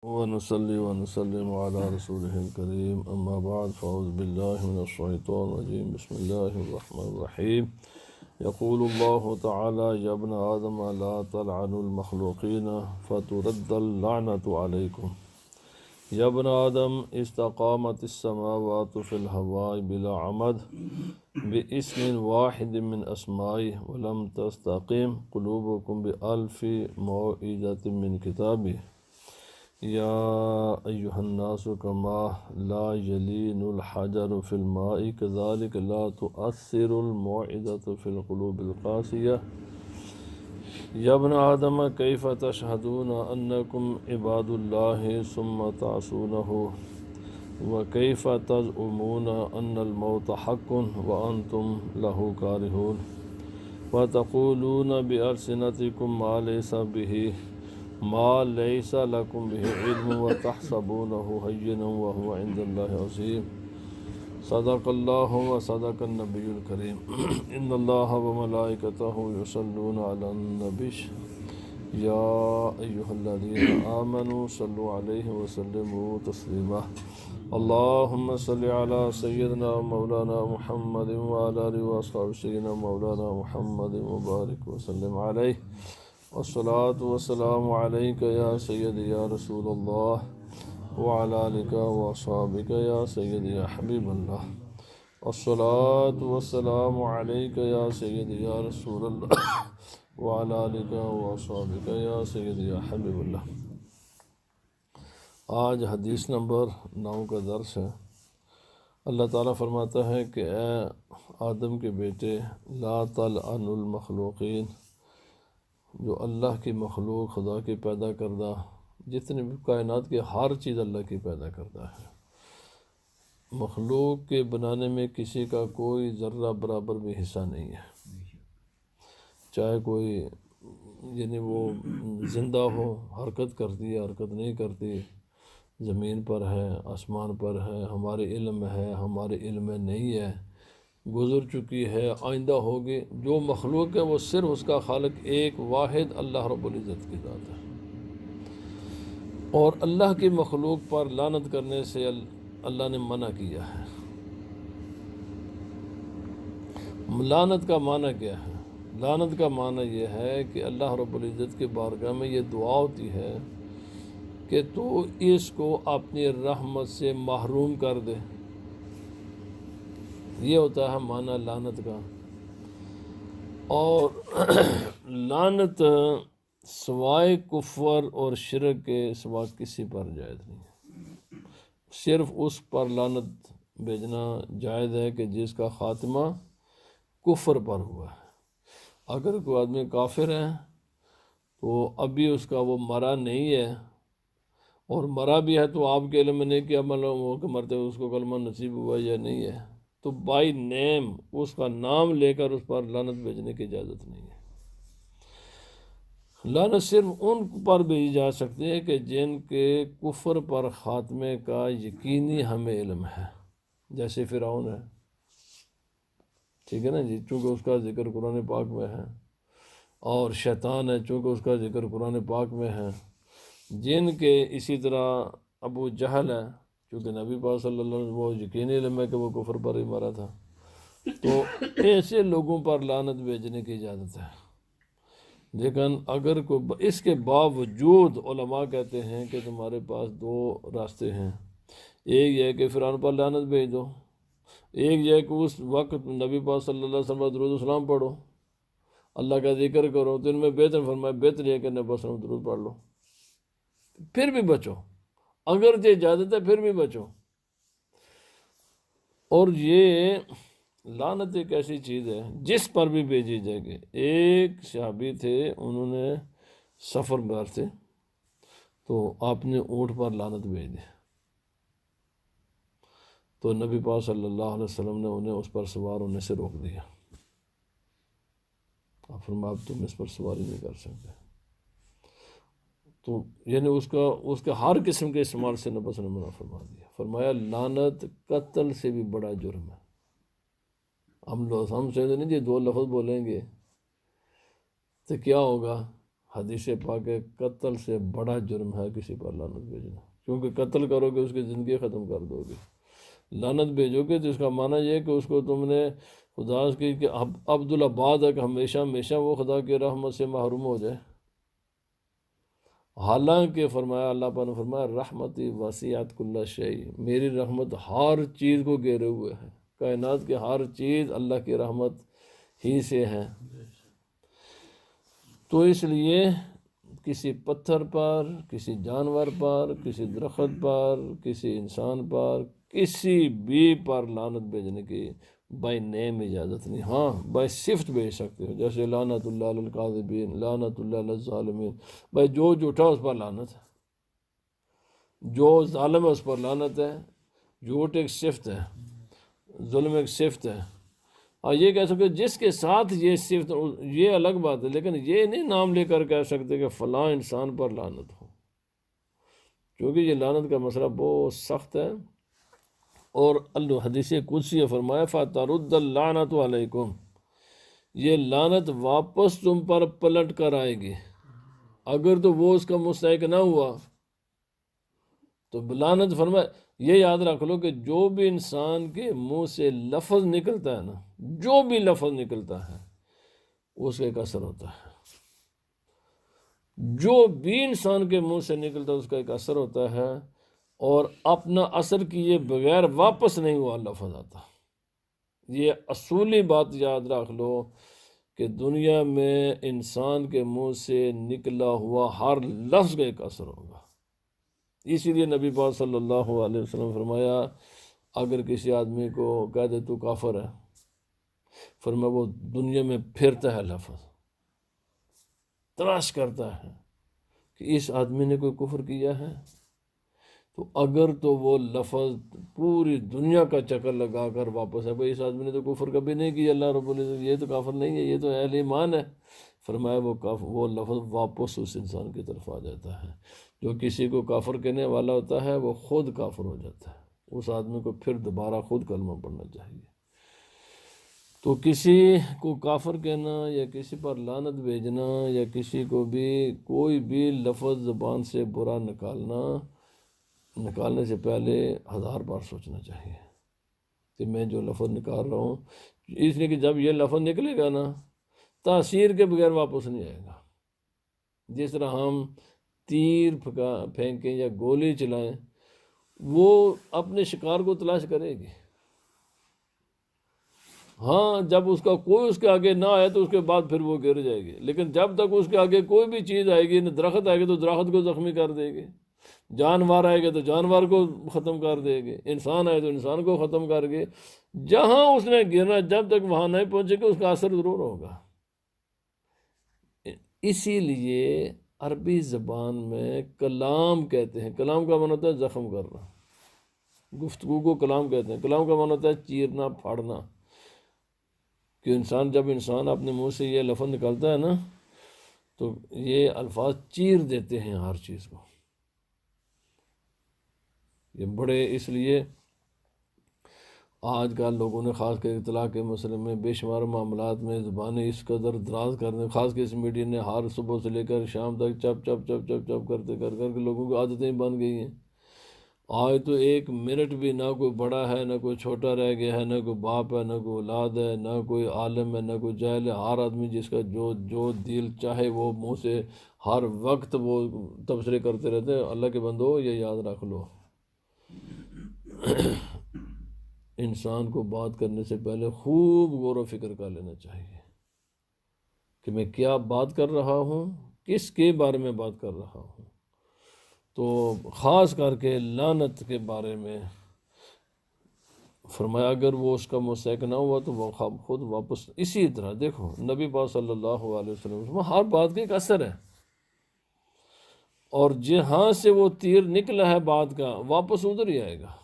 ونصلي ونسلم على رسوله الكريم أما بعد فأعوذ بالله من الشيطان الرجيم بسم الله الرحمن الرحيم يقول الله تعالى يا ابن آدم لا تلعنوا المخلوقين فترد اللعنة عليكم يا ابن آدم استقامت السماوات في الهواء بلا عمد باسم واحد من أسمائه ولم تستقم قلوبكم بألف موعظة من كتابه يا أيها الناس كما لا يلين الحجر في الماء كذلك لا تؤثر الموعظة في القلوب القاسية يا ابن آدم كيف تشهدون أنكم عباد الله ثم تعصونه وكيف تزعمون أن الموت حق وأنتم له كارهون وتقولون بألسنتكم ما ليس لكم به علم وتحسبونه هينا وهو عند الله عظيم صدق الله وصدق النبي الكريم إن الله وملائكته يصلون على النبي يا أيها الذين آمنوا صلوا عليه وسلموا تسليما اللهم صل على سيدنا مولانا محمد وعلى آله وأصحابه سيدنا مولانا محمد وبارك وسلم عليه والصلاة والسلام عليك يا سيدي يا رسول الله وعلى آلك وأصحابك يا سيدي يا حبيب الله الصلاة والسلام عليك يا سيدي يا رسول الله وعلى آلك وأصحابك يا سيدي يا حبيب الله۔ آج حدیث نمبر 9 کا درس ہے۔ اللہ تعالیٰ فرماتا ہے کہ اے آدم کے بیٹے لا تلعن المخلوقین، جو اللہ کی مخلوق خدا کی پیدا کردہ جتنے بھی کائنات کی ہر چیز اللہ کی پیدا کردہ ہے، مخلوق کے بنانے میں کسی کا کوئی ذرہ برابر بھی حصہ نہیں ہے، چاہے کوئی یعنی وہ زندہ ہو، حرکت کرتی ہے حرکت نہیں کرتی، زمین پر ہے آسمان پر ہے، ہمارے علم میں ہے ہمارے علم میں نہیں ہے، گزر چکی ہے آئندہ ہوگی، جو مخلوق ہے وہ صرف اس کا خالق ایک واحد اللہ رب العزت کی ذات ہے۔ اور اللہ کی مخلوق پر لعنت کرنے سے اللہ نے منع کیا ہے۔ لعنت کا معنی کیا ہے؟ لعنت کا معنی یہ ہے کہ اللہ رب العزت کے بارگاہ میں یہ دعا ہوتی ہے کہ تو اس کو اپنی رحمت سے محروم کر دے، یہ ہوتا ہے معنی لعنت کا۔ اور لعنت سوائے کفر اور شرک کے سوا کسی پر جائز نہیں ہے، صرف اس پر لعنت بھیجنا جائز ہے کہ جس کا خاتمہ کفر پر ہوا ہے۔ اگر کوئی آدمی کافر ہے تو ابھی اس کا وہ مرا نہیں ہے، اور مرا بھی ہے تو آپ کے علم میں نہیں کہ عمل ہو کے مرتے ہوئے اس کو کلمہ نصیب ہوا یا نہیں ہے، تو بائی نیم اس کا نام لے کر اس پر لعنت بھیجنے کی اجازت نہیں ہے۔ لعنت صرف ان پر بھیجی جا سکتی ہے کہ جن کے کفر پر خاتمے کا یقینی ہمیں علم ہے، جیسے فرعون ہے، ٹھیک ہے نا جی، چونکہ اس کا ذکر قرآن پاک میں ہے، اور شیطان ہے چونکہ اس کا ذکر قرآن پاک میں ہے، جن کے اسی طرح ابو جہل ہے چونکہ نبی پاک صلی اللہ علیہ وسلم وہ یقینی علم ہے کہ وہ کفر پر ہی مرا تھا، تو ایسے لوگوں پر لعنت بھیجنے کی اجازت ہے۔ لیکن اگر اس کے باوجود علماء کہتے ہیں کہ تمہارے پاس 2 راستے ہیں، ایک یہ ہے کہ فرعون پر لعنت بھیج دو، ایک یہ ہے کہ اس وقت نبی پاک صلی اللہ علیہ وسلم پر درود و سلام پڑھو، اللہ کا ذکر کرو، تو ان میں بہتر فرمایا بہتر یہ کہ نبی صلی اللہ علیہ وسلم درود پڑھ لو، پھر بھی بچو، اگر یہ اجازت ہے پھر بھی بچو۔ اور یہ لعنت ایک ایسی چیز ہے جس پر بھی بھیجی جائے گی۔ ایک صحابی تھے، انہوں نے سفر پر تھے تو آپ نے اونٹ پر لعنت بھیج دی، تو نبی پاک صلی اللہ علیہ وسلم نے انہیں اس پر سوار ہونے سے روک دیا، آپ فرمایا اب تم اس پر سواری نہیں کر سکتے، تو یعنی اس کے ہر قسم کے استعمال سے نبی صلی اللہ علیہ وسلم نے منع فرما دیا، فرمایا لعنت قتل سے بھی بڑا جرم ہے۔ ہم سے نہیں جی 2 لفظ بولیں گے تو کیا ہوگا، حدیث پاک ہے قتل سے بڑا جرم ہے کسی پر لعنت بھیجنا، کیونکہ قتل کرو گے اس کی زندگی ختم کر دو گے، لعنت بھیجو گے تو اس کا معنی یہ ہے کہ اس کو تم نے خدا کی کہ عبدالعباد ہے کہ ہمیشہ ہمیشہ وہ خدا کی رحمت سے محروم ہو جائے۔ حالانکہ فرمایا اللہ پاک نے فرمایا رحمتی وسعت کل شیء، میری رحمت ہر چیز کو گھیرے ہوئے ہے، کائنات کی ہر چیز اللہ کی رحمت ہی سے ہے۔ تو اس لیے کسی پتھر پر، کسی جانور پر، کسی درخت پر، کسی انسان پر، کسی بھی پر لعنت بھیجنے کی بائی نیم اجازت نہیں۔ ہاں بائی صفت بھیج سکتے ہو، جیسے لعنت اللہ علی الکاذبین، لعنت اللہ علی الظالمین، بھائی جو جھوٹا اس پر لعنت ہے، جو ظالم ہے اس پر لعنت ہے۔ جھوٹ ایک صفت ہے، ظلم ایک صفت ہے۔ اور یہ کہہ سکتے جس کے ساتھ یہ صفت، یہ الگ بات ہے، لیکن یہ نہیں نام لے کر کہہ سکتے کہ فلاں انسان پر لعنت ہو، کیونکہ یہ لعنت کا مسئلہ بہت سخت ہے۔ اور اللہ حدیث قدسی فرمایا فَتَرُدَّ اللَّعْنَةُ عَلَيْكُمْ، یہ لعنت واپس تم پر پلٹ کر آئے گی، اگر تو وہ اس کا مستحق نہ ہوا تو لعنت۔ فرمایا یہ یاد رکھ لو کہ جو بھی انسان کے منہ سے لفظ نکلتا ہے نا، جو بھی لفظ نکلتا ہے اس کا ایک اثر ہوتا ہے، جو بھی انسان کے منہ سے نکلتا ہے اس کا ایک اثر ہوتا ہے، اور اپنا اثر کیے بغیر واپس نہیں ہوا لفظ آتا۔ یہ اصولی بات یاد رکھ لو کہ دنیا میں انسان کے منہ سے نکلا ہوا ہر لفظ کا ایک اثر ہوگا۔ اسی لیے نبی پاک صلی اللہ علیہ وسلم فرمایا اگر کسی آدمی کو کہہ دے تو کافر ہے، فرمایا وہ دنیا میں پھرتا ہے لفظ، تلاش کرتا ہے کہ اس آدمی نے کوئی کفر کیا ہے، تو اگر تو وہ لفظ پوری دنیا کا چکر لگا کر واپس ہے، بھئی اس آدمی نے تو کفر کبھی نہیں کیا، اللہ رب العزت یہ تو کافر نہیں ہے، یہ تو اہل ایمان ہے، فرمایا وہ لفظ واپس اس انسان کی طرف آ جاتا ہے۔ جو کسی کو کافر کہنے والا ہوتا ہے وہ خود کافر ہو جاتا ہے، اس آدمی کو پھر دوبارہ خود کلمہ پڑھنا چاہیے۔ تو کسی کو کافر کہنا یا کسی پر لعنت بھیجنا یا کسی کو بھی کوئی بھی لفظ زبان سے برا نکالنے سے پہلے 1000 بار سوچنا چاہیے کہ میں جو لفظ نکال رہا ہوں، اس لیے کہ جب یہ لفظ نکلے گا نا تاثیر کے بغیر واپس نہیں آئے گا۔ جس طرح ہم تیر پھینکیں یا گولی چلائیں، وہ اپنے شکار کو تلاش کرے گی، ہاں جب اس کا کوئی اس کے آگے نہ آئے تو اس کے بعد پھر وہ گر جائے گی، لیکن جب تک اس کے آگے کوئی بھی چیز آئے گی، درخت آئے گی تو درخت کو زخمی کر دے گی، جانور آئے گا تو جانور کو ختم کر دے گی، انسان آئے تو انسان کو ختم کر گے، جہاں اس نے گرنا جب تک وہاں نہیں پہنچے گا اس کا اثر ضرور ہوگا۔ اسی لیے عربی زبان میں کلام کہتے ہیں، کلام کا معنی ہوتا ہے زخم کرنا، گفتگو کو کلام کہتے ہیں، کلام کا معنی ہوتا ہے چیرنا پھاڑنا، کہ جب انسان اپنے منہ سے یہ لفظ نکالتا ہے نا تو یہ الفاظ چیر دیتے ہیں ہر چیز کو۔ یہ بڑے اس لیے آج کل لوگوں نے خاص کر اطلاع کے مسئلے میں بے شمار معاملات میں زبانیں اس قدر دراز کرنے، خاص کر اس میڈیا نے ہر صبح سے لے کر شام تک چپ چپ چپ چپ چپ کرتے کر کے لوگوں کی عادتیں بن گئی ہیں۔ آج تو ایک منٹ بھی نہ کوئی بڑا ہے نہ کوئی چھوٹا رہ گیا ہے، نہ کوئی باپ ہے نہ کوئی اولاد ہے، نہ کوئی عالم ہے نہ کوئی جاہل ہے، ہر آدمی جس کا جو دل چاہے وہ منہ سے ہر وقت وہ تبصرے کرتے رہتے ہیں۔ اللہ کے بندو یہ یاد رکھ لو، انسان کو بات کرنے سے پہلے خوب غور و فکر کر لینا چاہیے کہ میں کیا بات کر رہا ہوں، کس کے بارے میں بات کر رہا ہوں۔ تو خاص کر کے لعنت کے بارے میں فرمایا اگر وہ اس کا مستحق نہ ہوا تو وہ خود واپس۔ اسی طرح دیکھو نبی پاک صلی اللہ علیہ وسلم ہر بات کا ایک اثر ہے، اور جہاں سے وہ تیر نکلا ہے بات کا واپس ادھر ہی آئے گا۔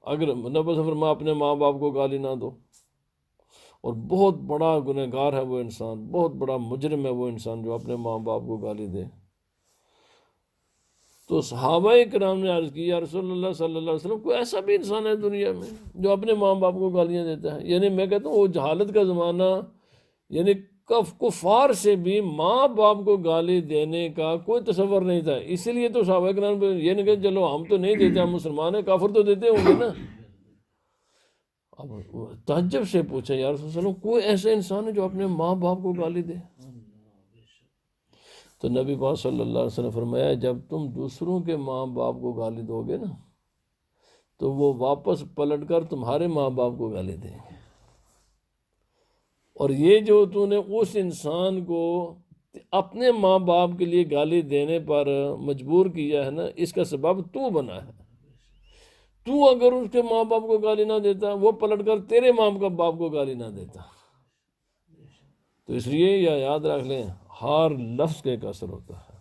اگر نبی فرمایا اپنے ماں باپ کو گالی نہ دو، اور بہت بڑا گنہگار ہے وہ انسان، بہت بڑا مجرم ہے وہ انسان جو اپنے ماں باپ کو گالی دے۔ تو صحابہ کرام نے عرض کی یا رسول اللہ صلی اللہ علیہ وسلم کوئی ایسا بھی انسان ہے دنیا میں جو اپنے ماں باپ کو گالیاں دیتا ہے؟ یعنی میں کہتا ہوں وہ جہالت کا زمانہ، یعنی کفار سے بھی ماں باپ کو گالی دینے کا کوئی تصور نہیں تھا، اسی لیے تو صحابہ کرام کو یہ نہیں کہ چلو ہم تو نہیں دیتے، ہم مسلمان ہیں، کافر تو دیتے ہوں گے نا۔ اب تعجب سے پوچھا یا رسول اللہ، کوئی ایسا انسان ہے جو اپنے ماں باپ کو گالی دے؟ تو نبی پاک صلی اللہ علیہ وسلم نے فرمایا جب تم دوسروں کے ماں باپ کو گالی دو گے نا تو وہ واپس پلٹ کر تمہارے ماں باپ کو گالی دیں گے، اور یہ جو تو نے اس انسان کو اپنے ماں باپ کے لیے گالی دینے پر مجبور کیا ہے نا، اس کا سبب تو بنا ہے۔ تو اگر اس کے ماں باپ کو گالی نہ دیتا، وہ پلٹ کر تیرے ماں باپ کو گالی نہ دیتا۔ تو اس لیے یہ یاد رکھ لیں، ہر لفظ کا ایک اثر ہوتا ہے،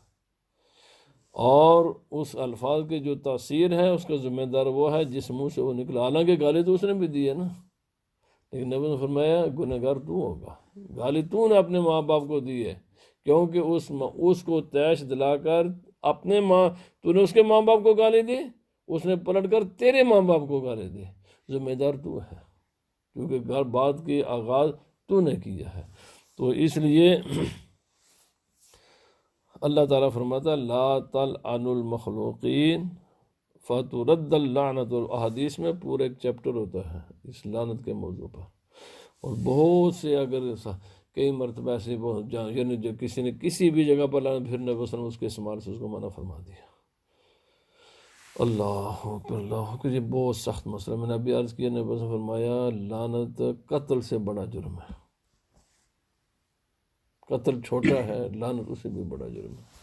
اور اس الفاظ کی جو تاثیر ہے اس کا ذمہ دار وہ ہے جس منہ سے وہ نکلا۔ حالانکہ گالی تو اس نے بھی دی ہے نا، لیکن نبی نے فرمایا گنہگار تو ہوگا، گالی تو نے اپنے ماں باپ کو دی ہے، کیونکہ اس کو تیش دلا کر اپنے تو نے اس کے ماں باپ کو گالی دی، اس نے پلٹ کر تیرے ماں باپ کو گالی دی، ذمہ دار تو ہے، کیونکہ بات کی آغاز تو نے کیا ہے۔ تو اس لیے اللہ تعالیٰ فرماتا لا تلعن المخلوقین فترد اللعنت، احادیث میں پورا ایک چیپٹر ہوتا ہے اس لعنت کے موضوع پر، اور بہت سے اگر کئی مرتبہ ایسے یعنی جو کسی نے کسی بھی جگہ پر لعنت پھر نبی صلی اللہ علیہ وسلم اس کے استعمال سے اس کو منع فرما دیا۔ اللہ اکبر اللہ اکبر، یہ بہت سخت مسئلہ، میں نے ابھی عرض کیا، نبی صلی اللہ علیہ وسلم نے فرمایا لعنت قتل سے بڑا جرم ہے، قتل چھوٹا ہے، لعنت اس سے بھی بڑا جرم ہے۔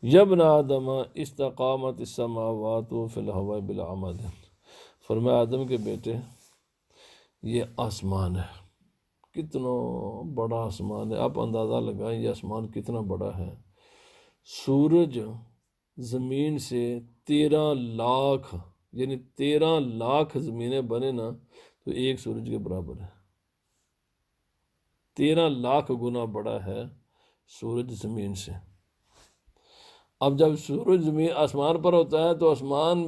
یبن آدم استقامت السماوات فی الہواء بالعمد، فرمایا آدم کے بیٹے یہ آسمان ہے، کتنا بڑا آسمان ہے، آپ اندازہ لگائیں یہ آسمان کتنا بڑا ہے۔ سورج زمین سے 13 لاکھ یعنی 13 لاکھ زمینیں بنے نا تو ایک سورج کے برابر ہے، 13 لاکھ گنا بڑا ہے سورج زمین سے۔ اب جب سورج زمین آسمان پر ہوتا ہے تو آسمان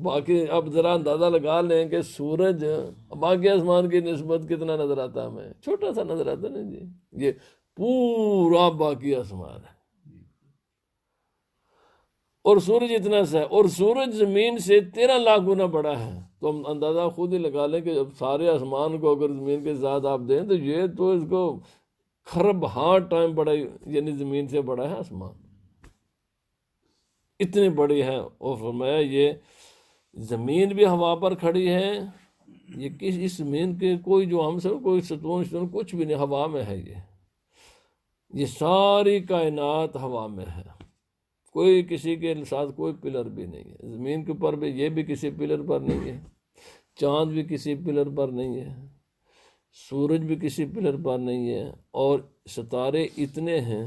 باقی، اب ذرا اندازہ لگا لیں کہ سورج باقی آسمان کی نسبت کتنا نظر آتا ہے ہمیں، چھوٹا سا نظر آتا ہے نا جی، یہ پورا باقی آسمان ہے، اور سورج اتنا سا ہے، اور سورج زمین سے 13 لاکھ گنا بڑا ہے، تو ہم اندازہ خود ہی لگا لیں کہ جب سارے آسمان کو اگر زمین کے ساتھ آپ دیں تو یہ تو اس کو خرب ہاں ٹائم بڑا، یعنی زمین سے بڑا ہے آسمان، اتنی بڑی ہے۔ اور فرمایا یہ زمین بھی ہوا پر کھڑی ہے، یہ اس زمین کے کوئی جو ہم سب کوئی ستون کچھ بھی نہیں، ہوا میں ہے، یہ ساری کائنات ہوا میں ہے، کوئی کسی کے ساتھ کوئی پلر بھی نہیں ہے، زمین کے اوپر بھی یہ بھی کسی پلر پر نہیں ہے، چاند بھی کسی پلر پر نہیں ہے، سورج بھی کسی پلر پر نہیں ہے، اور ستارے اتنے ہیں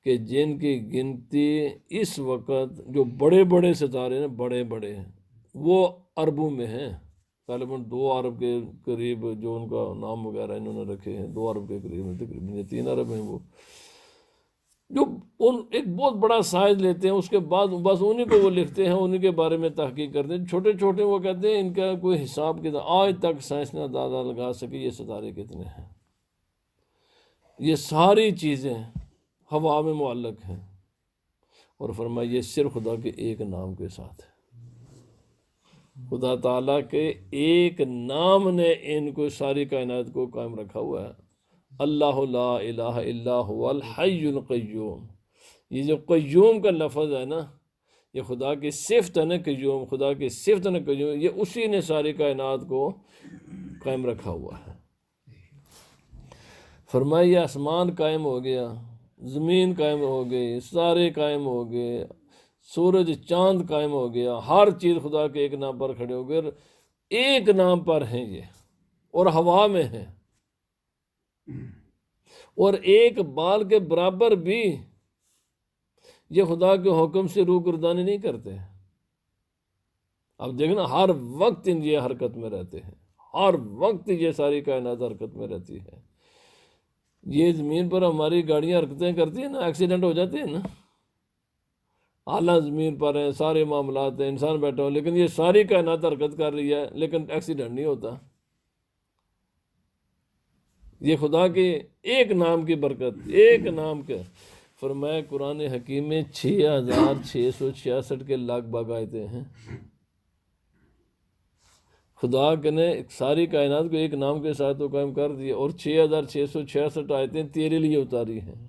کہ جن کی گنتی اس وقت جو بڑے بڑے ستارے ہیں، بڑے بڑے ہیں، وہ اربوں میں ہیں، غالباً 2 ارب کے قریب جو ان کا نام وغیرہ انہوں نے رکھے ہیں، 2 ارب کے قریب ہیں، تقریباً 3 ارب ہیں، وہ جو ایک بہت بڑا سائز لیتے ہیں، اس کے بعد بس انہی کو وہ لکھتے ہیں، انہی کے بارے میں تحقیق کرتے ہیں، چھوٹے چھوٹے وہ کہتے ہیں ان کا کوئی حساب کتاب آج تک سائنس نے اندازہ لگا سکی یہ ستارے کتنے ہیں، یہ ساری چیزیں ہوا میں معلق ہیں، اور فرمایا یہ صرف خدا کے ایک نام کے ساتھ ہے، خدا تعالیٰ کے ایک نام نے ان کو ساری کائنات کو قائم رکھا ہوا ہے، اللہ لا الہ الا هو الحی القیوم۔ یہ جو قیوم کا لفظ ہے نا، یہ خدا کی صفت ہے نا، قیوم خدا کی صفت ہے نا، قیوم، یہ اسی نے ساری کائنات کو قائم رکھا ہوا ہے۔ فرمایا یہ آسمان قائم ہو گیا، زمین قائم ہو گئی، ستارے قائم ہو گئے، سورج چاند قائم ہو گیا، ہر چیز خدا کے ایک نام پر کھڑے ہو گئے، ایک نام پر ہیں یہ، اور ہوا میں ہیں، اور ایک بال کے برابر بھی یہ خدا کے حکم سے روگردانی نہیں کرتے۔ اب دیکھنا ہر وقت یہ حرکت میں رہتے ہیں، ہر وقت یہ ساری کائنات حرکت میں رہتی ہے۔ یہ زمین پر ہماری گاڑیاں حرکتیں کرتی ہیں نا، ایکسیڈنٹ ہو جاتے ہیں نا، اعلیٰ زمین پر ہیں، سارے معاملات ہیں، انسان بیٹھا ہو، لیکن یہ ساری کائنات حرکت کر رہی ہے لیکن ایکسیڈنٹ نہیں ہوتا۔ یہ خدا کے ایک نام کی برکت، ایک نام کے۔ فرمایا قرآن حکیم میں 6666 کے لگ بھگ آیتیں ہیں۔ خدا نے ساری کائنات کو ایک نام کے ساتھ تو قائم کر دیا، اور 6666 آیتیں تیرے لیے اتاری ہیں۔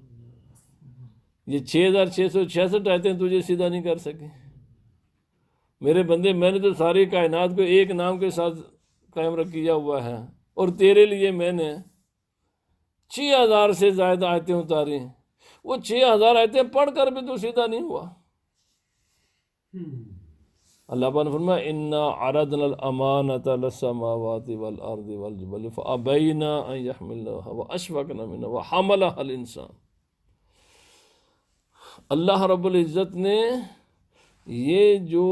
یہ 6666 آیتیں تجھے سیدھا نہیں کر سکی میرے بندے، میں نے تو ساری کائنات کو ایک نام کے ساتھ قائم کیا ہوا ہے، اور تیرے لیے میں نے 6000 سے زائد آیتیں اتاری ہیں۔ وہ 6000 آیتیں پڑھ کر بھی تو سیدھا نہیں ہوا۔ اللہ پاک نے فرمایا انا عرضنا الامانۃ علی السماوات والارض والجبال فابین ان یحملنها واشفقن منها وحملها الانسان۔ اللہ رب العزت نے یہ جو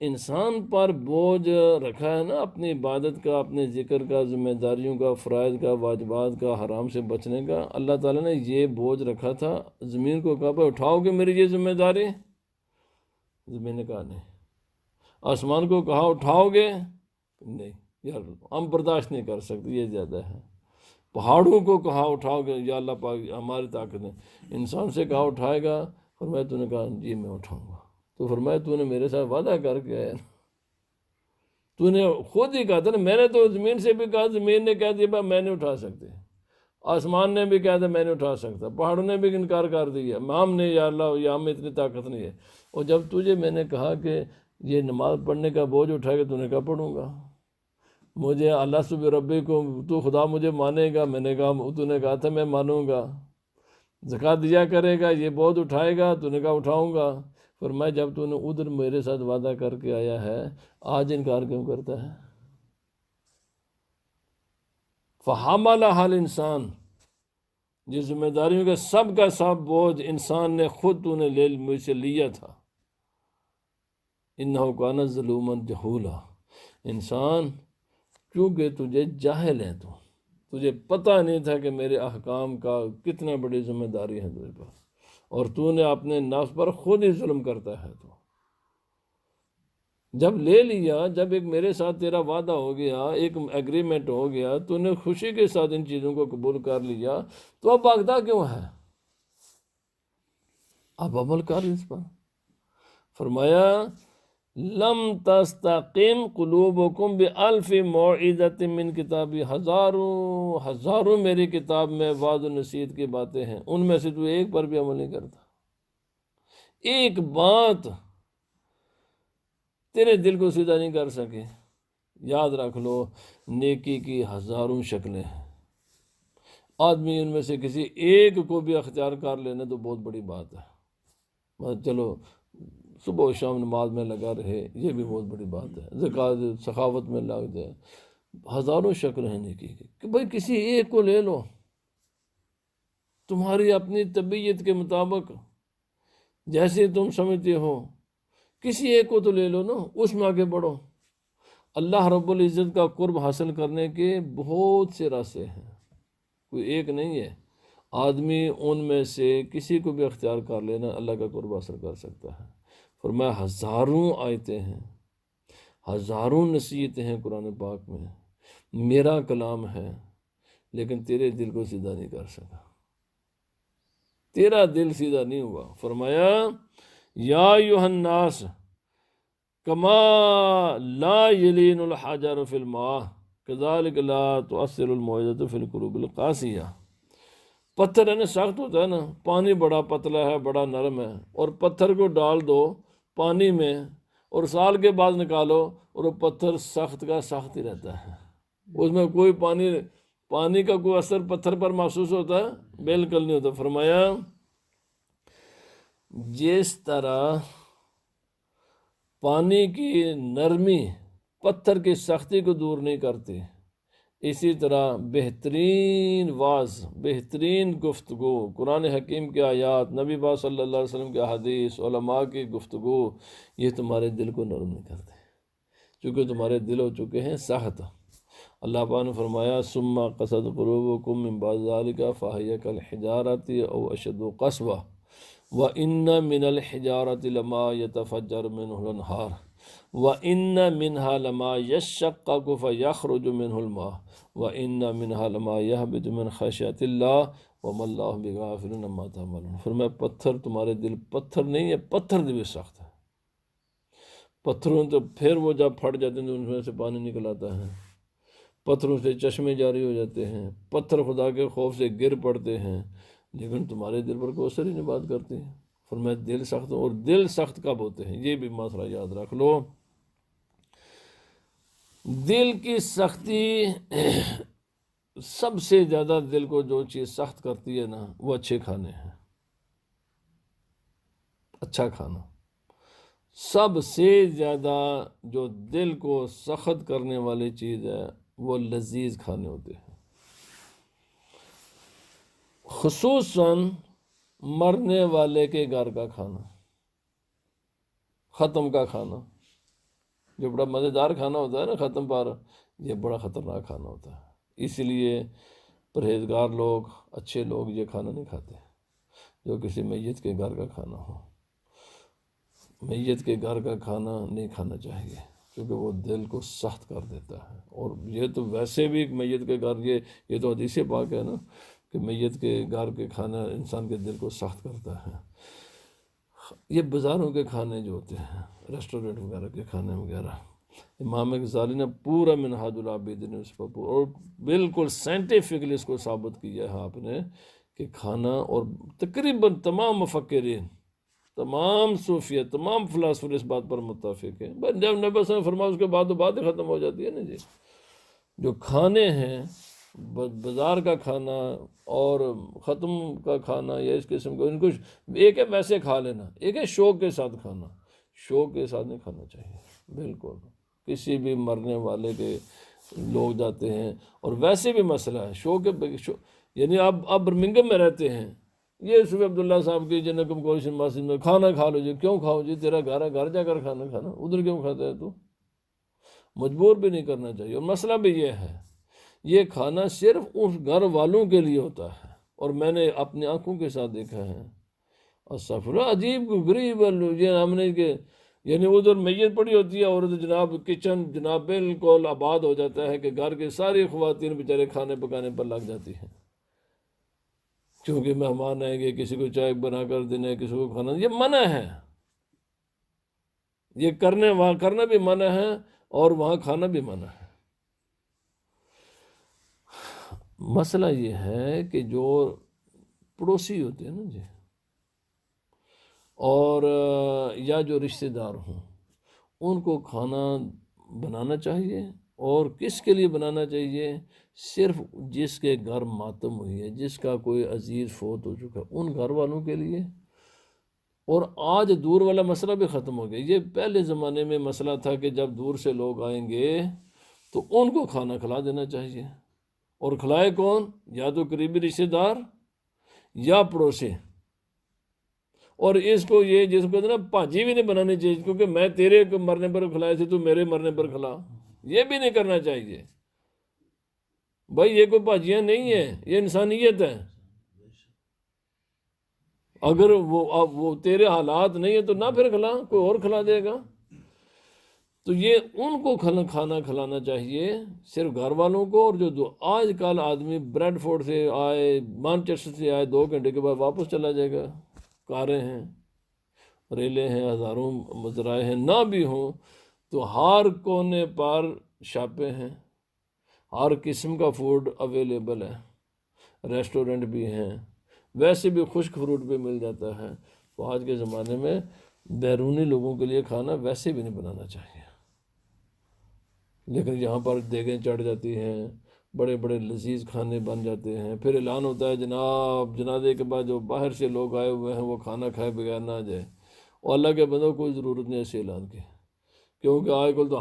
انسان پر بوجھ رکھا ہے نا، اپنی عبادت کا، اپنے ذکر کا، ذمہ داریوں کا، فرائض کا، واجبات کا، حرام سے بچنے کا، اللہ تعالیٰ نے یہ بوجھ رکھا تھا۔ زمین کو کہا پہ اٹھاؤ گے میری یہ ذمہ داری؟ زمین نے کہا نہیں۔ آسمان کو کہا اٹھاؤ گے؟ نہیں یار، ہم برداشت نہیں کر سکتے، یہ زیادہ ہے۔ پہاڑوں کو کہا اٹھاؤ گے؟ یا اللہ پاک ہماری طاقت ہے۔ انسان سے کہا اٹھائے گا؟ فرمایا تو نے کہا جی میں اٹھاؤں گا۔ تو فرمایا تو نے میرے ساتھ وعدہ کر کے آیا نا، تو نے خود ہی کہا تھا نا۔ میں نے تو زمین سے بھی کہا، زمین نے کہہ دیا بھائی میں نہیں اٹھا سکتے، آسمان نے بھی کہا تھا میں نہیں اٹھا سکتا، پہاڑوں نے بھی انکار کر دیا، ہم نے یا اللہ یا ہم میں اتنی طاقت نہیں ہے۔ اور جب تجھے میں نے کہا کہ یہ نماز پڑھنے کا بوجھ اٹھائے گا، تو نے کہا پڑھوں گا۔ مجھے اللہ سب ربی کو تو خدا مجھے مانے گا، میں نے کہا تو نے کہا تھا میں مانوں گا۔ زکوٰۃ دیا کرے گا، یہ بوجھ اٹھائے گا، تو نے کہا اٹھاؤں گا۔ فرمایا جب تو نے ادھر میرے ساتھ وعدہ کر کے آیا ہے، آج انکار کیوں کرتا ہے؟ فحملها الانسان، جس ذمہ داریوں کا سب بوجھ انسان نے خود تو نے مجھ سے لیا تھا۔ انہ کان ظلوما جہولا، انسان کیونکہ تجھے جاہل ہے، تجھے پتہ نہیں تھا کہ میرے احکام کا کتنا بڑی ذمہ داری ہے تجھے پاس، اور تو نے اپنے نفس پر خود ہی ظلم کرتا ہے۔ تو جب لے لیا، جب ایک میرے ساتھ تیرا وعدہ ہو گیا، ایک ایگریمنٹ ہو گیا، تو نے خوشی کے ساتھ ان چیزوں کو قبول کر لیا، تو اب بھاگتا کیوں ہے؟ اب عمل کر اس پر۔ فرمایا لم تستقم قلوبکم بألف موعظۃ من کتابی، ہزاروں میری کتاب میں وعظ و نصیحت کی باتیں ہیں، ان میں سے تو ایک پر بھی عمل نہیں کرتا۔ ایک بات تیرے دل کو سیدھا نہیں کر سکے۔ یاد رکھ لو، نیکی کی ہزاروں شکلیں ہیں، آدمی ان میں سے کسی ایک کو بھی اختیار کر لینا تو بہت بڑی بات ہے۔ چلو صبح و شام نماز میں لگا رہے، یہ بھی بہت بڑی بات ہے، زکوٰۃ سخاوت میں لگ جائے، ہزاروں شکل ہیں نیکی کی، کہ بھائی کسی ایک کو لے لو، تمہاری اپنی طبیعت کے مطابق جیسے تم سمجھتے ہو، کسی ایک کو تو لے لو نا، اس میں آگے بڑھو۔ اللہ رب العزت کا قرب حاصل کرنے کے بہت سے راستے ہیں، کوئی ایک نہیں ہے۔ آدمی ان میں سے کسی کو بھی اختیار کر لینا، اللہ کا قرب حاصل کر سکتا ہے۔ فرمایا ہزاروں آیتیں ہیں، ہزاروں نصیحتیں ہیں قرآن پاک میں، میرا کلام ہے، لیکن تیرے دل کو سیدھا نہیں کر سکا، تیرا دل سیدھا نہیں ہوا۔ فرمایا یا ایھا الناس کما لا یلین الحجر فی الماء کذالک لا تؤثر الموعظۃ فی القلوب القاسیہ۔ پتھر ہے نا سخت ہوتا ہے نا، پانی بڑا پتلا ہے، بڑا نرم ہے، اور پتھر کو ڈال دو پانی میں اور سال کے بعد نکالو اور وہ پتھر سخت کا سخت ہی رہتا ہے، اس میں کوئی پانی کا کوئی اثر پتھر پر محسوس ہوتا ہے؟ بالکل نہیں ہوتا۔ فرمایا جس طرح پانی کی نرمی پتھر کی سختی کو دور نہیں کرتی، اسی طرح بہترین واعظ، بہترین گفتگو، قرآن حکیم کی آیات، نبی پاک صلی اللہ علیہ وسلم کی حدیث، علماء کی گفتگو، یہ تمہارے دل کو نرم نہیں کرتے، چونکہ تمہارے دل ہو چکے ہیں سخت۔ اللہ پاک نے فرمایا ثم قست قلوبکم من بعد ذلک فہی کالحجارۃ او اشد قسوۃ وَإِنَّ مِنَ الْحِجَارَةِ لَمَا يَتَفَجَّرُ مِنْهُ الْأَنْهَارُ وَإِنَّ مِنْهَا لَمَا يَشَّقَّقُ فَيَخْرُجُ مِنْهُ الْمَاءُ وَإِنَّ مِنْهَا لَمَا يَهْبِطُ مِنْ خَشْيَةِ اللَّهِ وَمَا اللَّهُ بِغَافِلٍ عَمَّا تَعْمَلُونَ۔ فرمایا پتھر، تمہارے دل پتھر نہیں ہے، پتھر بھی سخت ہے۔ پتھروں تو پھر وہ جب پھٹ جاتے ہیں تو ان میں سے پانی نکل آتا ہے، پتھروں سے چشمے جاری ہو جاتے ہیں، پتھر خدا کے خوف سے گر پڑتے ہیں، لیکن تمہارے دل پر کوئی اثر ہی نہیں بات کرتے ہیں۔ فرمایا دل سخت، اور دل سخت کب ہوتے ہیں، یہ بھی مسئلہ یاد رکھ لو۔ دل کی سختی سب سے زیادہ دل کو جو چیز سخت کرتی ہے نا، وہ اچھے کھانے ہیں، اچھا کھانا۔ سب سے زیادہ جو دل کو سخت کرنے والی چیز ہے وہ لذیذ کھانے ہوتے ہیں، خصوصاً مرنے والے کے گھر کا کھانا، ختم کا کھانا، جو بڑا مزیدار کھانا ہوتا ہے نا ختم پر، یہ بڑا خطرناک کھانا ہوتا ہے۔ اس لیے پرہیزگار لوگ، اچھے لوگ یہ کھانا نہیں کھاتے جو کسی میت کے گھر کا کھانا ہو۔ میت کے گھر کا کھانا نہیں کھانا چاہیے، کیونکہ وہ دل کو سخت کر دیتا ہے۔ اور یہ تو ویسے بھی میت کے گھر، یہ تو حدیث پاک ہے نا کہ میت کے گھر کے کھانا انسان کے دل کو سخت کرتا ہے۔ یہ بازاروں کے کھانے جو ہوتے ہیں، ریسٹورنٹ وغیرہ کے کھانے وغیرہ، امام غزالی نے پورا منہاج العابدین اس پر اور بالکل سائنٹیفکلی اس کو ثابت کیا ہے آپ نے کہ کھانا، اور تقریباً تمام مفکرین، تمام صوفیہ، تمام فلاسفر اس بات پر متفق ہیں۔ بس جب نبی صلی اللہ علیہ وسلم نے فرمایا اس کے بعد تو بات ہی ختم ہو جاتی ہے نا جی۔ جو کھانے ہیں، بازار کا کھانا اور ختم کا کھانا یا اس قسم کا، ان کو ایک ہے ویسے کھا لینا، ایک ہے شوق کے ساتھ کھانا۔ شوق کے ساتھ نہیں کھانا چاہیے بالکل۔ کسی بھی مرنے والے کے لوگ جاتے ہیں، اور ویسے بھی مسئلہ ہے شوق یعنی آپ برمنگم میں رہتے ہیں، یہ صبح عبداللہ صاحب کی جنکم کوشن مسجد میں کھانا کھا لو جی، کیوں کھاؤ جی، تیرا گھر ہے، گھر جا کر کھانا کھانا، ادھر کیوں کھاتا ہے تو؟ مجبور بھی نہیں کرنا چاہیے۔ اور مسئلہ بھی یہ ہے، یہ کھانا صرف اس گھر والوں کے لیے ہوتا ہے، اور میں نے اپنی آنکھوں کے ساتھ دیکھا ہے۔ استغفر اللہ، عجیب غریب یہ ہم نے کہ یعنی ادھر میت پڑی ہوتی ہے اور ادھر جناب کچن جناب بالکل آباد ہو جاتا ہے کہ گھر کے ساری خواتین بیچارے کھانے پکانے پر لگ جاتی ہیں، کیونکہ مہمان آئیں گے، کسی کو چائے بنا کر دینا، کسی کو کھانا، یہ منع ہے۔ یہ کرنے وہاں کرنا بھی منع ہے اور وہاں کھانا بھی منع ہے۔ مسئلہ یہ ہے کہ جو پڑوسی ہوتے ہیں نا جی، اور یا جو رشتہ دار ہوں، ان کو کھانا بنانا چاہیے، اور کس کے لیے بنانا چاہیے؟ صرف جس کے گھر ماتم ہوئی ہے، جس کا کوئی عزیز فوت ہو چکا، ان گھر والوں کے لیے۔ اور آج دور والا مسئلہ بھی ختم ہو گیا۔ یہ پہلے زمانے میں مسئلہ تھا کہ جب دور سے لوگ آئیں گے تو ان کو کھانا کھلا دینا چاہیے، اور کھلائے کون؟ یا تو قریبی رشتہ دار یا پڑوسی۔ اور اس کو یہ جس کو کہتے ہیں نا بھاجی بھی نہیں بنانی چاہیے، کیونکہ میں تیرے مرنے پر کھلائے تھے تو میرے مرنے پر کھلا، یہ بھی نہیں کرنا چاہیے۔ بھائی یہ کوئی بھاجیاں نہیں ہے، یہ انسانیت ہے۔ اگر وہ تیرے حالات نہیں ہے تو نہ پھر کھلا، کوئی اور کھلا دے گا۔ تو یہ ان کو کھانا کھلانا چاہیے، صرف گھر والوں کو۔ اور جو آج کل آدمی بریڈ فورڈ سے آئے، مانچسٹر سے آئے، 2 گھنٹے کے بعد واپس چلا جائے گا۔ کاریں ہیں، ریلیں ہیں، ہزاروں مزرائے ہیں، نہ بھی ہوں تو ہر کونے پر شاپیں ہیں، ہر قسم کا فوڈ اویلیبل ہے، ریسٹورنٹ بھی ہیں، ویسے بھی خشک فروٹ بھی مل جاتا ہے۔ تو آج کے زمانے میں بیرونی لوگوں کے لیے کھانا ویسے بھی نہیں بنانا چاہیے، لیکن یہاں پر دیگیں چڑھ جاتی ہیں، بڑے بڑے لذیذ کھانے بن جاتے ہیں، پھر اعلان ہوتا ہے جناب جنازے کے بعد جو باہر سے لوگ آئے ہوئے ہیں وہ کھانا کھائے بغیر نہ جائے۔ اور اللہ کے بندوں کوئی ضرورت نہیں ایسے اعلان کی، کیونکہ آج کل تو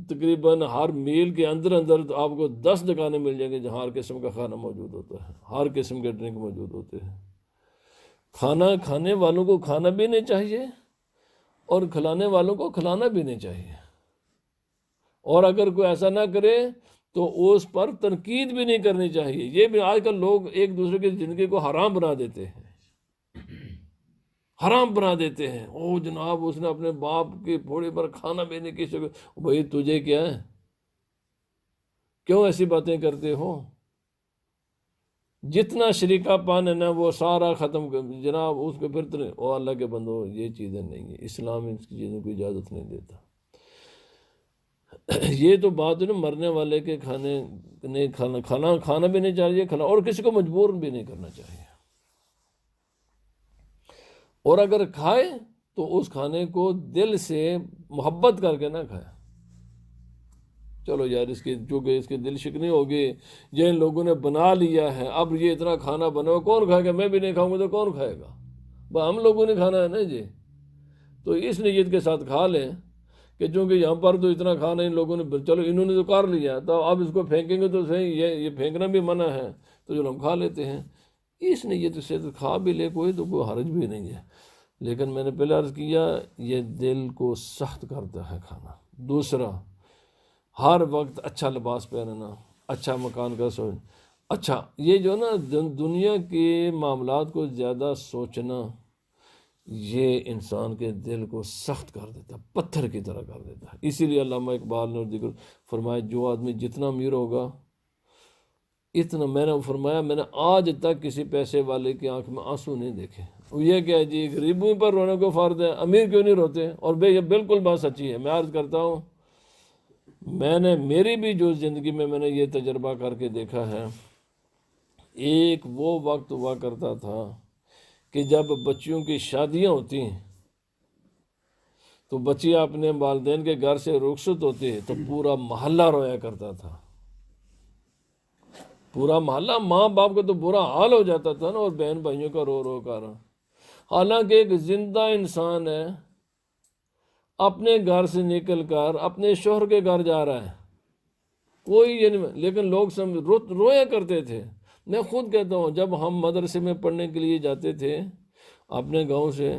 تقریباً ہر میل کے اندر آپ کو 10 دکانیں مل جائیں گی جہاں ہر قسم کا کھانا موجود ہوتا ہے، ہر قسم کے ڈرنک موجود ہوتے ہیں۔ کھانا کھانے والوں کو کھانا بھی نہیں چاہیے، اور کھلانے والوں کو کھلانا بھی نہیں چاہیے۔ اور اگر کوئی ایسا نہ کرے تو اس پر تنقید بھی نہیں کرنی چاہیے۔ یہ بھی آج کل لوگ ایک دوسرے کی زندگی کو حرام بنا دیتے ہیں۔ حرام بنا دیتے ہیں. او جناب اس نے اپنے باپ کی پھوڑی پر کھانا بھی نہیں کسی کو. بھائی تجھے کیا ہے، کیوں ایسی باتیں کرتے ہو؟ جتنا شریکہ پان ہے نا وہ سارا ختم کر جناب. اس کے پھر او اللہ کے بندو یہ چیزیں نہیں ہیں، اسلام ان چیزوں کی اجازت نہیں دیتا. یہ تو بات ہے نا مرنے والے کے کھانے نہیں کھانا بھی نہیں چاہیے کھانا، اور کسی کو مجبور بھی نہیں کرنا چاہیے. اور اگر کھائے تو اس کھانے کو دل سے محبت کر کے نہ کھائے. چلو یار اس کی چونکہ اس کی دل شکنی ہوگی، جن لوگوں نے بنا لیا ہے اب یہ اتنا کھانا بنا کون کھائے گا، میں بھی نہیں کھاؤں گا تو کون کھائے گا، ہم لوگوں نے کھانا ہے نا جی. تو اس نیت کے ساتھ کھا لیں کہ چونکہ یہاں پر تو اتنا کھانا ان لوگوں نے، چلو انہوں نے تو کر لیا تو اب اس کو پھینکیں گے تو صحیح، یہ پھینکنا بھی منع ہے تو چلو ہم کھا لیتے ہیں. اس نیت سے تو کھا بھی لے کوئی تو کوئی حرج بھی نہیں ہے. لیکن میں نے پہلے عرض کیا یہ دل کو سخت کرتا ہے کھانا. دوسرا، ہر وقت اچھا لباس پہننا، اچھا مکان کا سوچنا. اچھا یہ جو نا دنیا کے معاملات کو زیادہ سوچنا یہ انسان کے دل کو سخت کر دیتا ہے، پتھر کی طرح کر دیتا ہے. اسی لیے علامہ اقبال نے ذکر فرمایا جو آدمی جتنا امیر ہوگا اتنا، میں نے فرمایا میں نے آج تک کسی پیسے والے کی آنکھ میں آنسو نہیں دیکھے. یہ کیا ہے جی غریبوں پر رونے کو فرض ہے، امیر کیوں نہیں روتے؟ اور یہ بالکل بات سچی ہے. میں عرض کرتا ہوں میں نے میری بھی جو زندگی میں نے یہ تجربہ کر کے دیکھا ہے. ایک وہ وقت ہوا کرتا تھا کہ جب بچیوں کی شادیاں ہوتی ہیں تو بچیاں اپنے والدین کے گھر سے رخصت ہوتی ہے تو پورا محلہ رویا کرتا تھا. پورا محلہ، ماں باپ کا تو برا حال ہو جاتا تھا نا، اور بہن بھائیوں کا رو رو کر. حالانکہ ایک زندہ انسان ہے، اپنے گھر سے نکل کر اپنے شوہر کے گھر جا رہا ہے، کوئی یہ نہیں، لیکن لوگ رویا کرتے تھے. میں خود کہتا ہوں جب ہم مدرسے میں پڑھنے کے لیے جاتے تھے اپنے گاؤں سے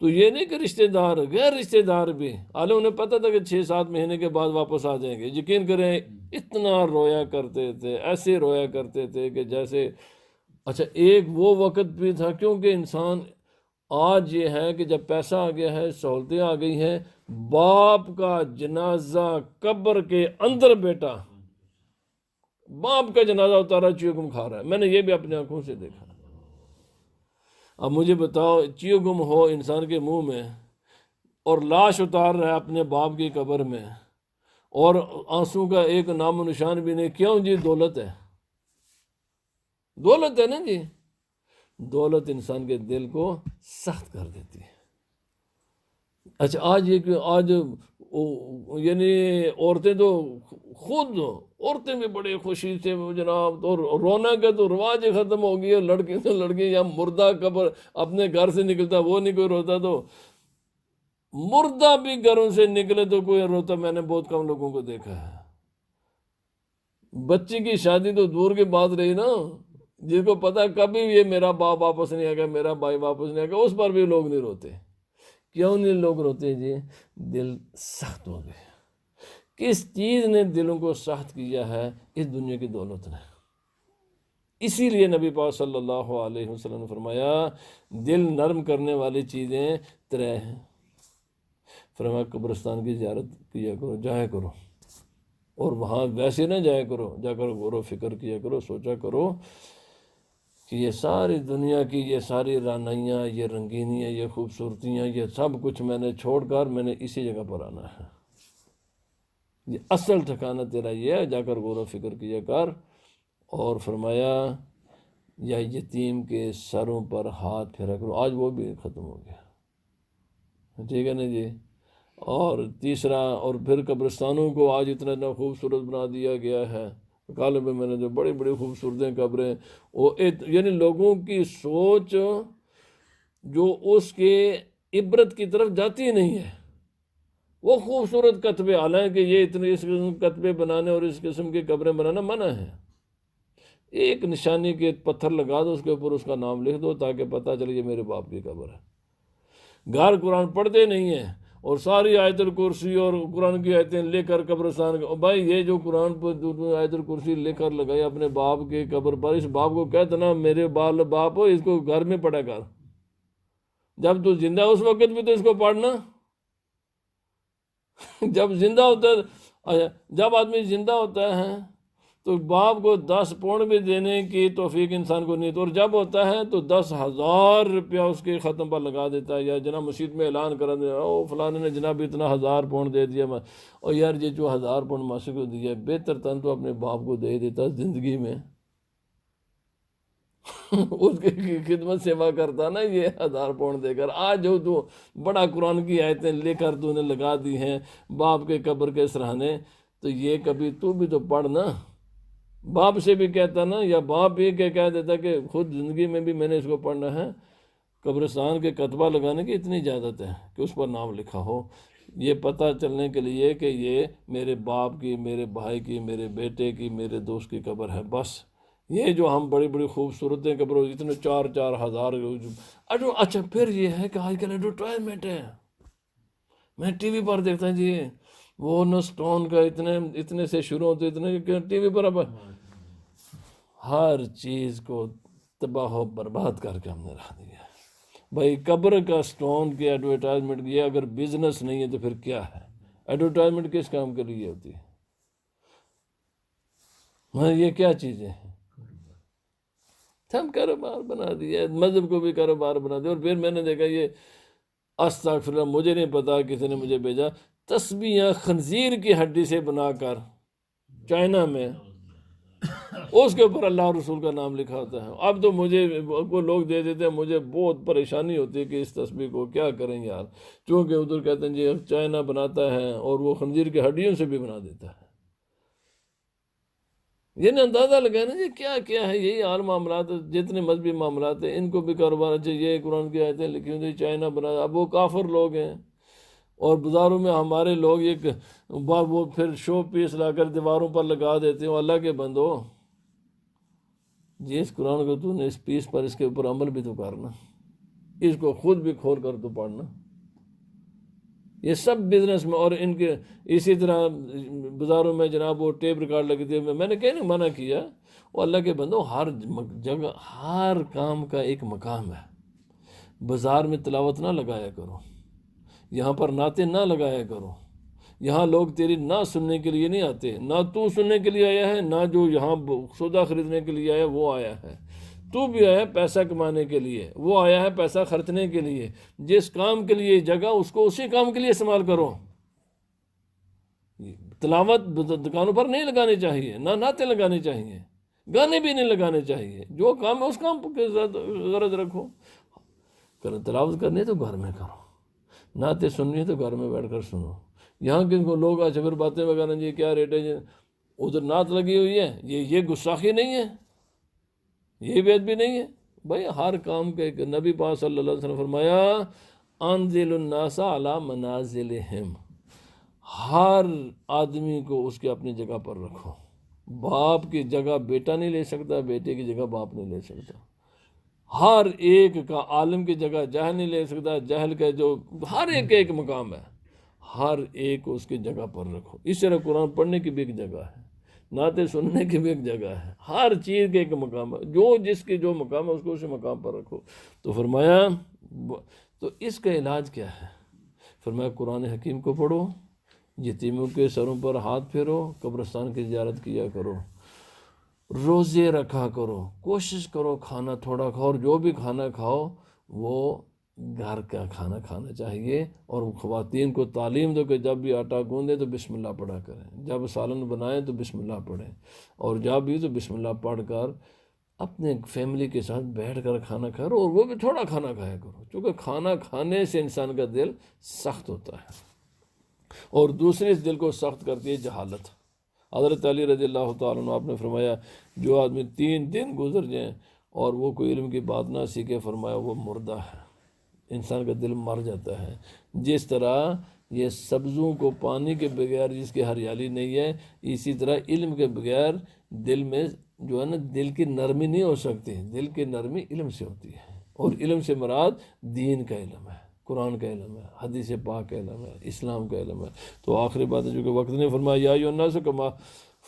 تو یہ نہیں کہ رشتہ دار غیر رشتہ دار بھی حالانکہ انہیں پتہ تھا کہ 6-7 مہینے کے بعد واپس آ جائیں گے. یقین کریں اتنا رویا کرتے تھے، ایسے رویا کرتے تھے کہ جیسے. اچھا ایک وہ وقت بھی تھا کیونکہ انسان آج یہ ہے کہ جب پیسہ آ گیا ہے، سہولتیں آ گئی ہیں، باپ کا جنازہ قبر کے اندر بیٹا باپ کا جنازہ اتارا چیوگم کھا رہا ہے. میں نے یہ بھی اپنی آنکھوں سے دیکھا. اب مجھے بتاؤ چیوگم ہو انسان کے منہ میں اور لاش اتار رہا ہے اپنے باپ کی قبر میں اور آنسو کا ایک نام و نشان بھی نہیں. کیوں جی؟ دولت ہے، دولت ہے نا جی. دولت انسان کے دل کو سخت کر دیتی ہے. اچھا آج یہ کہ آج یعنی عورتیں تو خود عورتیں بھی بڑے خوشی سے جناب، اور رونا کا تو رواج ہی ختم ہو گیا. لڑکی سے لڑکی یا مردہ قبر اپنے گھر سے نکلتا وہ نہیں کوئی روتا، تو مردہ بھی گھروں سے نکلے تو کوئی روتا میں نے بہت کم لوگوں کو دیکھا ہے. بچی کی شادی تو دور کی بات رہی نا، جس کو پتا کبھی یہ میرا باپ واپس نہیں آئے گا، میرا بھائی واپس نہیں آئے گا، اس پر بھی لوگ نہیں روتے. کیوں نہیں لوگ روتے جی؟ دل سخت ہو گئے. کس چیز نے دلوں کو سخت کیا ہے؟ اس دنیا کی دولت نے. اسی لیے نبی پاک صلی اللہ علیہ وسلم نے فرمایا دل نرم کرنے والی چیزیں 3 ہیں. فرمایا قبرستان کی زیارت کیا کرو، جایا کرو، اور وہاں ویسے نہ جایا کرو، جا کر غور و فکر کیا کرو، سوچا کرو کہ یہ ساری دنیا کی یہ ساری رانائیاں، یہ رنگینیاں، یہ خوبصورتیاں، یہ سب کچھ میں نے چھوڑ کر میں نے اسی جگہ پر آنا ہے. یہ اصل ٹھکانہ تیرا یہ ہے، جا کر غور و فکر کیا کر. اور فرمایا یا یتیم کے سروں پر ہاتھ پھیرا کرو. آج وہ بھی ختم ہو گیا، ٹھیک ہے نا جی. اور تیسرا، اور پھر قبرستانوں کو آج اتنا خوبصورت بنا دیا گیا ہے. کالے میں نے جو بڑی بڑی خوبصورتیں قبریں، وہ یعنی لوگوں کی سوچ جو اس کے عبرت کی طرف جاتی نہیں ہے. وہ خوبصورت کتبے، حالانکہ یہ اتنے اس قسم کے کتبے بنانے اور اس قسم کی قبریں بنانا منع ہے. ایک نشانی کے پتھر لگا دو، اس کے اوپر اس کا نام لکھ دو تاکہ پتہ چلے یہ میرے باپ کی قبر ہے. گھر قرآن پڑھتے نہیں ہیں اور ساری آیت الکرسی اور قرآن کی آیتیں لے کر قبرستان بھائی یہ جو قرآن پر آیت الکرسی لے کر لگائی اپنے باپ کی قبر پر، اس باپ کو کہتے نا میرے باپ ہو، اس کو گھر میں پڑھا کر. جب تو زندہ اس وقت بھی تو اس کو پڑھنا، جب زندہ ہوتا ہے، جب آدمی زندہ ہوتا ہے تو باپ کو 10 پاؤنڈ بھی دینے کی توفیق انسان کو نہیں، اور جب ہوتا ہے تو 10,000 روپیہ اس کے ختم پر لگا دیتا ہے، یا جناب مسجد میں اعلان کر دیا، او فلانے نے جناب اتنا 1000 پاؤنڈ دے دیا، اور یار یہ جو 1000 پاؤنڈ ماسک کو دیا، بہتر تن تو اپنے باپ کو دے دیتا زندگی میں، اس کی خدمت سیوا کرتا نا، یہ 1000 پاؤنڈ دے کر۔ آج جو تو بڑا قرآن کی آیتیں لے کر تو نے لگا دی ہیں باپ کے قبر کے سرہانے، تو یہ کبھی تو بھی تو پڑھ نا، باپ سے بھی کہتا نا، یا باپ بھی کہہ دیتا کہ خود زندگی میں بھی میں نے اس کو پڑھنا ہے، قبرستان کے کتبہ لگانے کی اتنی اجازت ہے کہ اس پر نام لکھا ہو، یہ پتہ چلنے کے لیے کہ یہ میرے باپ کی، میرے بھائی کی، میرے بیٹے کی، میرے دوست کی قبر ہے، بس۔ یہ جو ہم بڑی بڑی خوبصورتیں قبروں اتنے 4,000 اچھا پھر یہ ہے کہ آج کل ایڈورٹائزمنٹ ہے، میں ٹی وی پر دیکھتا ہوں جی، وہ نو سٹون کا اتنے سے شروع ہوتے، اتنے ٹی وی پر اب ہر چیز کو تباہ و برباد کر کے ہم نے رکھ دیا۔ بھائی قبر کا سٹون کی ایڈورٹائزمنٹ، یہ اگر بزنس نہیں ہے تو پھر کیا ہے؟ ایڈورٹائزمنٹ کس کام کے لیے ہوتی ہے؟ یہ کیا چیزیں ہیں؟ ہم کاروبار بنا دیا، مذہب کو بھی کاروبار بنا دیا۔ اور پھر میں نے دیکھا یہ استغفر اللہ، مجھے نہیں پتا کسی نے مجھے بھیجا، تسبیحاں خنزیر کی ہڈی سے بنا کر چائنا میں، اس کے اوپر اللہ رسول کا نام لکھا ہوتا ہے۔ اب تو مجھے کو لوگ دے دیتے ہیں، مجھے بہت پریشانی ہوتی ہے کہ اس تسبیح کو کیا کریں یار، چونکہ ادھر کہتے ہیں جی چائنا بناتا ہے، اور وہ خنزیر کی ہڈیوں سے بھی بنا دیتا ہے۔ یہ نہیں اندازہ لگا نا جی کیا کیا ہے، یہی حال معاملات، جتنے مذہبی معاملات ہیں ان کو بھی کاروبار اچھا، یہ قرآن کی آیتیں لکھی ہوئی چائنا بنا، اب وہ کافر لوگ ہیں، اور بازاروں میں ہمارے لوگ ایک وہ پھر شو پیس لا کر دیواروں پر لگا دیتے ہیں۔ اللہ کے بندو، جی اس قرآن کو تو نے اس پیس پر اس کے اوپر عمل بھی تو کرنا، اس کو خود بھی کھول کر تو پڑھنا۔ یہ سب بزنس میں، اور ان کے اسی طرح بازاروں میں جناب وہ ٹیپ ریکارڈ لگے تھے، میں نے کہیں نہیں منع کیا، وہ اللہ کے بندو ہر جگہ ہر کام کا ایک مقام ہے۔ بازار میں تلاوت نہ لگایا کرو، یہاں پر نعتیں نہ لگایا کرو، یہاں لوگ تیری نہ سننے کے لیے نہیں آتے، نہ تو سننے کے لیے آیا ہے، نہ جو یہاں سودا خریدنے کے لیے آیا وہ آیا ہے، تو بھی آیا ہے پیسہ کمانے کے لیے، وہ آیا ہے پیسہ خرچنے کے لیے۔ جس کام کے لیے جگہ اس کو اسی کام کے لیے استعمال کرو۔ تلاوت دکانوں پر نہیں لگانی چاہیے، نہ نعتیں لگانی چاہیے، گانے بھی نہیں لگانے چاہیے، جو کام ہے اس کام کے غرض رکھو۔ تلاوت کرنی ہے تو گھر میں کرو، نعتیں سننی ہے تو گھر میں بیٹھ کر سنو۔ یہاں کے لوگ اچھا پھر باتیں وغیرہ جی کیا ریٹ ہے جی، ادھر نعت لگی ہوئی ہے، یہ گستاخی نہیں ہے، یہ بیعت بھی نہیں ہے۔ بھائی ہر کام کا ایک، نبی پاک صلی اللہ علیہ وسلم فرمایا انزل الناس علی منازلہم، ہر آدمی کو اس کے اپنی جگہ پر رکھو۔ باپ کی جگہ بیٹا نہیں لے سکتا، بیٹے کی جگہ باپ نہیں لے سکتا، ہر ایک کا عالم کی جگہ جاہل نہیں لے سکتا، جاہل کا جو ہر ایک کا ایک مقام ہے، ہر ایک کو اس کی جگہ پر رکھو۔ اس طرح قرآن پڑھنے کی بھی ایک جگہ ہے، نعتیں سننے کی بھی ایک جگہ ہے، ہر چیز کے ایک مقام ہے، جو جس کے جو مقام ہے اس کو اسی مقام پر رکھو۔ تو فرمایا تو اس کا علاج کیا ہے؟ فرمایا قرآن حکیم کو پڑھو، یتیموں کے سروں پر ہاتھ پھیرو، قبرستان کی زیارت کیا کرو، روزے رکھا کرو، کوشش کرو کھانا تھوڑا کھاؤ، اور جو بھی کھانا کھاؤ وہ گھر کا کھانا کھانا چاہیے۔ اور خواتین کو تعلیم دو کہ جب بھی آٹا گوندیں تو بسم اللہ پڑھا کریں، جب سالن بنائیں تو بسم اللہ پڑھیں، اور جب بھی تو بسم اللہ پڑھ کر اپنے فیملی کے ساتھ بیٹھ کر کھانا کھاؤ، اور وہ بھی تھوڑا کھانا کھایا کرو، کیونکہ کھانا کھانے سے انسان کا دل سخت ہوتا ہے، اور دوسری اس دل کو سخت کرتی ہے جہالت۔ حضرت علی رضی اللہ تعالیٰ عنہ آپ نے فرمایا جو آدمی 3 دن گزر جائیں اور وہ کوئی علم کی بات نہ سیکھے، فرمایا وہ مردہ ہے، انسان کا دل مر جاتا ہے۔ جس طرح یہ سبزوں کو پانی کے بغیر جس کی ہریالی نہیں ہے، اسی طرح علم کے بغیر دل میں جو ہے نا دل کی نرمی نہیں ہو سکتی، دل کی نرمی علم سے ہوتی ہے، اور علم سے مراد دین کا علم ہے، قرآن کا علم ہے، حدیث پاک کا علم ہے، اسلام کا علم ہے۔ تو آخری بات ہے جو کہ وقت نے فرمایا یا ایھا الناس کما،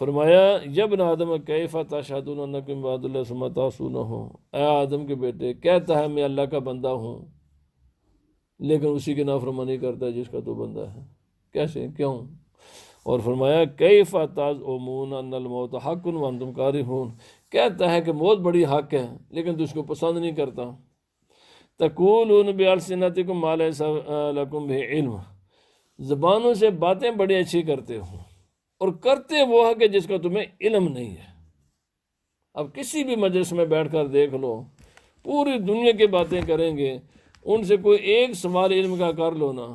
فرمایا یا ابن آدم کیف تشہدون انکم عباد اللہ ثم تعصونہ، اے آدم کے بیٹے کہتا ہے میں اللہ کا بندہ ہوں، لیکن اسی کی نافرمانی کرتا ہے جس کا تو بندہ ہے. کیسے، کیوں؟ اور فرمایا کیف تزعمون ان الموت حق وانتم کارہون، کہتا ہے کہ موت بڑی حق ہے لیکن تو اس کو پسند نہیں کرتا. تقولون بألسنتکم ما لیس لکم بہ علم، زبانوں سے باتیں بڑی اچھی کرتے ہو اور کرتے وہ ہے کہ جس کا تمہیں علم نہیں ہے. اب کسی بھی مجلس میں بیٹھ کر دیکھ لو، پوری دنیا کی باتیں کریں گے، ان سے کوئی ایک سوال علم کا کر لو نا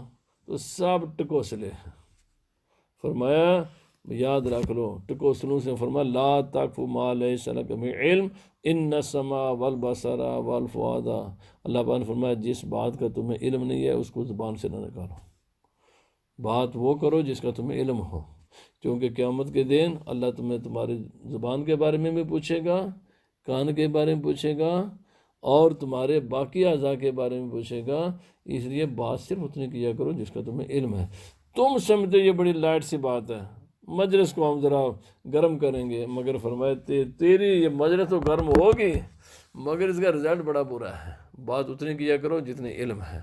تو سب ٹکوسلے. فرمایا یاد رکھ لو ٹکوسلوں سے، فرمایا لا تقف ما لیس لک بہ علم ان السمع والبصر والفؤاد. اللہ پاک نے فرمایا جس بات کا تمہیں علم نہیں ہے اس کو زبان سے نہ نکالو، بات وہ کرو جس کا تمہیں علم ہو، کیونکہ قیامت کے دن اللہ تمہیں تمہاری زبان کے بارے میں بھی پوچھے گا، کان کے بارے میں پوچھے گا، اور تمہارے باقی اعضاء کے بارے میں پوچھے گا. اس لیے بات صرف اتنی کیا کرو جس کا تمہیں علم ہے. تم سمجھتے یہ بڑی لائٹ سی بات ہے، مجلس کو ہم ذرا گرم کریں گے، مگر فرمائے تیری یہ مجلس تو گرم ہوگی مگر اس کا رزلٹ بڑا برا ہے. بات اتنی کیا کرو جتنی علم ہے،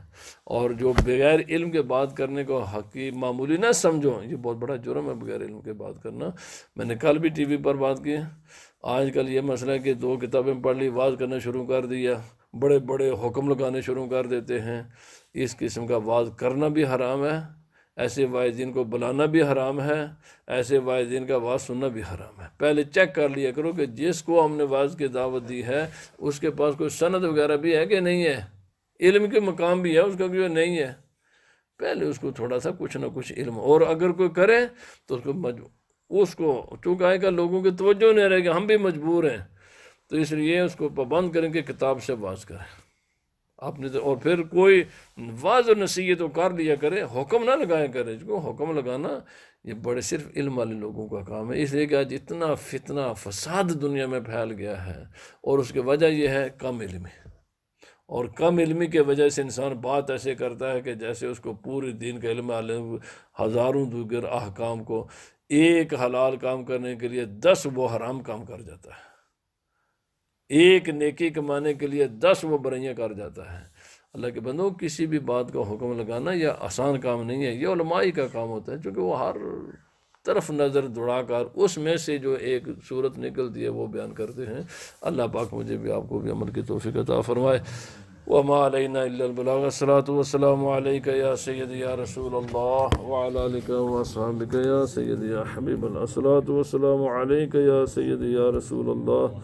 اور جو بغیر علم کے بات کرنے کو حقی معمولی نہ سمجھو، یہ بہت بڑا جرم ہے بغیر علم کے بات کرنا. میں نے کل بھی ٹی وی پر بات کی، آج کل یہ مسئلہ ہے کہ 2 کتابیں پڑھ لی، واز کرنا شروع کر دیا، بڑے بڑے حکم لگانے شروع کر دیتے ہیں. اس قسم کا واز کرنا بھی حرام ہے، ایسے واعظین کو بلانا بھی حرام ہے، ایسے واعظین کا واز سننا بھی حرام ہے. پہلے چیک کر لیا کرو کہ جس کو ہم نے واز کی دعوت دی ہے اس کے پاس کوئی سند وغیرہ بھی ہے کہ نہیں ہے، علم کے مقام بھی ہے اس کا کہ نہیں ہے. پہلے اس کو تھوڑا سا کچھ نہ کچھ علم، اور اگر کوئی کرے تو اس کو چونکہ آئے گا لوگوں کی توجہ نہیں رہے گی، ہم بھی مجبور ہیں، تو اس لیے اس کو پابند کریں کہ کتاب سے واز کریں. آپ نے اور پھر کوئی واز و نصیحت تو کر لیا کرے، حکم نہ لگایا کرے. جو حکم لگانا یہ بڑے صرف علم والے لوگوں کا کام ہے. اس لیے کہ آج اتنا فتنہ فساد دنیا میں پھیل گیا ہے، اور اس کی وجہ یہ ہے کم علمی. اور کم علمی کی وجہ سے انسان بات ایسے کرتا ہے کہ جیسے اس کو پورے دین کا علم ہزاروں دیگر احکام کو ایک حلال کام کرنے کے لیے 10 وہ حرام کام کر جاتا ہے، ایک نیکی کمانے کے لیے 10 وہ برائیاں کر جاتا ہے. اللہ کے بندوں کسی بھی بات کا حکم لگانا یہ آسان کام نہیں ہے، یہ علماء کا کام ہوتا ہے، چونکہ وہ ہر طرف نظر دوڑا کر اس میں سے جو ایک صورت نکلتی ہے وہ بیان کرتے ہیں. اللہ پاک مجھے بھی آپ کو بھی عمل کی توفیق عطا فرمائے. وما علینا الا البلاغ. الصلاۃ والسلام علیک یا سیدی یا رسول اللہ وعلی آلک واصحابک یا سیدی یا حبیب اللہ. الصلاۃ والسلام علیک یا سیدی یا رسول اللہ